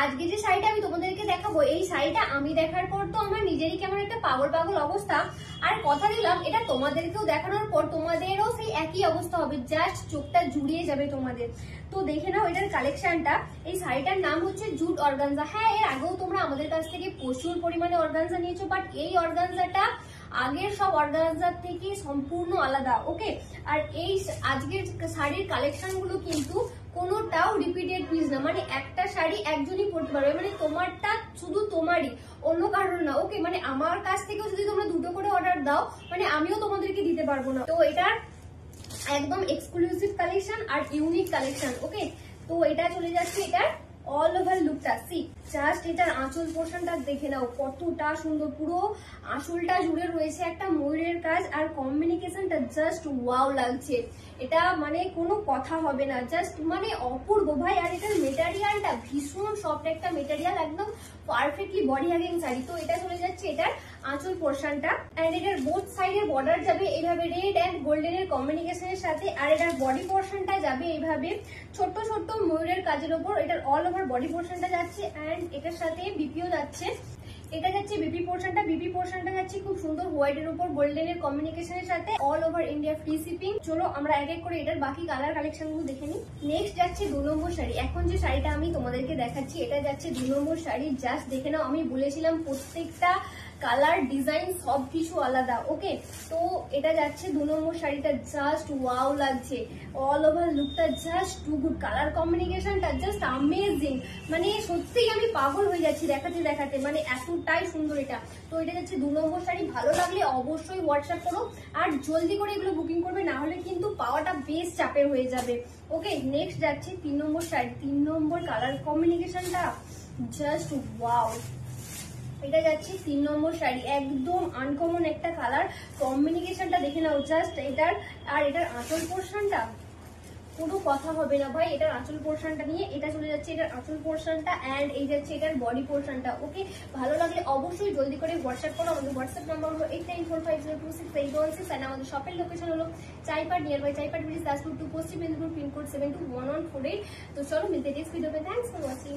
আজকে যে শাড়িটা আমি তোমাদেরকে দেখাবো, এই শাড়িটা আমি দেখার পর তো আমার নিজেরই কেমন একটা পাগল পাগল অবস্থা। আর কথা দিলাম এটা তোমাদেরকেও দেখানোর পর তোমাদেরও সেই একই অবস্থা হবে, জাস্ট চোখটা জুড়িয়ে যাবে তোমাদের। তো দেখে নাও এটার কালেকশনটা। এই শাড়িটার নাম হচ্ছে জুট অর্গানজা। হ্যাঁ, এর আগেও তোমরা আমাদের কাছ থেকে প্রচুর পরিমাণে অর্গানজা নিয়েছো, বাট এই অর্গানজাটা আগের সব অর্গানজার থেকে সম্পূর্ণ আলাদা। ওকে, আর এই আজকের শাড়ির কালেকশন গুলো কিন্তু কোনোটাও রিপিটেড পিস না, মানে একটা শাড়ি একজনই পরতে পারবে, মানে তোমারটা শুধু তোমারই, অন্য কারোর না। ওকে, মানে আমার কাছ থেকেও যদি তোমরা দুটো করে অর্ডার দাও, মানে আমিও তোমাদেরকে দিতে পারবো না। তো এটা একদম এক্সক্লুসিভ কালেকশন আর ইউনিক কালেকশন। ওকে, তো এটা চলে যাচ্ছে এটার অল ওভার লুকটা। সি জাস্ট এটার আঁচল পোর্শনটা দেখে নাও কতটা সুন্দর, পুরো আঁচলটা জুড়ে রয়েছে একটা ময়ূরের কাজ, আর কম্বিনেশনটা জাস্ট ওয়াও লাগছে। এটা মানে কোনো কথা হবে না, জাস্ট মানে অপূর্ব ভাই। আর এটার মেটেরিয়ালটা ভীষণ সফট একটা মেটেরিয়াল, একদম পারফেক্টলি বডি হাগিং শাড়ি। তো এটা চলে যাচ্ছে এটার আঁচল পোর্শনটা, এন্ড এটার বোথ সাইডে বর্ডার যাবে এইভাবে রেড এন্ড গোল্ডেনের কম্বিনেশনের সাথে, আর এটার বডি পোর্শনটা যাবে এইভাবে ছোট্ট ছোট্ট ময়ূরের কাজের উপর। এটার অল ওভার বডি পোর্শনটা যাচ্ছে, এন্ড এটার সাথে বিপিও যাচ্ছে। এটা যাচ্ছে বিপি পোর্শনটা, বিপি পোর্শনটা যাচ্ছে খুব সুন্দর হোয়াইটের উপর গোল্ডেনের কম্বিনেশনের সাথে, all over India free shipping. চলো আমরা এক এক করে এটার বাকি কালার কালেকশন গুলো দেখে নিই। নেক্সট যাচ্ছে 2 নম্বর শাড়ি। এখন যে শাড়িটা আমি তোমাদেরকে দেখাচ্ছি এটা যাচ্ছে 2 নম্বর শাড়ি। জাস্ট দেখে নাও, আমি বলেছিলাম প্রত্যেকটা কালার ডিজাইন সবকিছু আলাদা। ওকে, তো এটা যাচ্ছে 2 নম্বর শাড়িটা, জাস্ট ওয়াও লাগছে। অল ওভার লুকটা জাস্ট টু গুড, কালার কম্বিনেশনটা জাস্ট অ্যামেজিং, মানে সত্যিই আমি পাগল হয়ে যাচ্ছি দেখাতে দেখাতে, মানে এতটাই সুন্দর এটা। তো এটা যাচ্ছে 2 নম্বর শাড়ি। ভালো লাগলে অবশ্যই হোয়াটসঅ্যাপ করো, আর জলদি করে এগুলো বুকিং করবে, না হলে কিন্তু পাওয়াটা বেশ চাপের হয়ে যাবে। ওকে, নেক্সট যাচ্ছে 3 নম্বর শাড়ি। 3 নম্বর কালার কম্বিনেশনটা জাস্ট ওয়াও। এটা যাচ্ছে 3 নম্বর শাড়ি, একদম আনকমন একটা কালার কম্বিনেশনটা দেখে নাও জাস্ট এটার। আর এটার আঁচল পোর্শনটা কোনো কথা হবে না ভাই, এটার আঁচল পোর্শনটা নিয়ে। এটা চলে যাচ্ছে এটার আঁচল পোর্শনটা, এন্ড এই যাচ্ছে এটার বডি পোর্শনটা। ওকে, ভালো লাগলে অবশ্যই জলদি করে হোয়াটসঅ্যাপ করো। আমাদের হোয়াটসঅ্যাপ নাম্বার হলো 8945026816, এন্ড আমাদের শপের লোকেশন হলো চাইপাট, near by চাইপাট bridge, Daspur 2 Paschim Medinipur, pin code 721148। তো চলো মিলতে নেক্সট ভিডিওতে। Thanks for watching.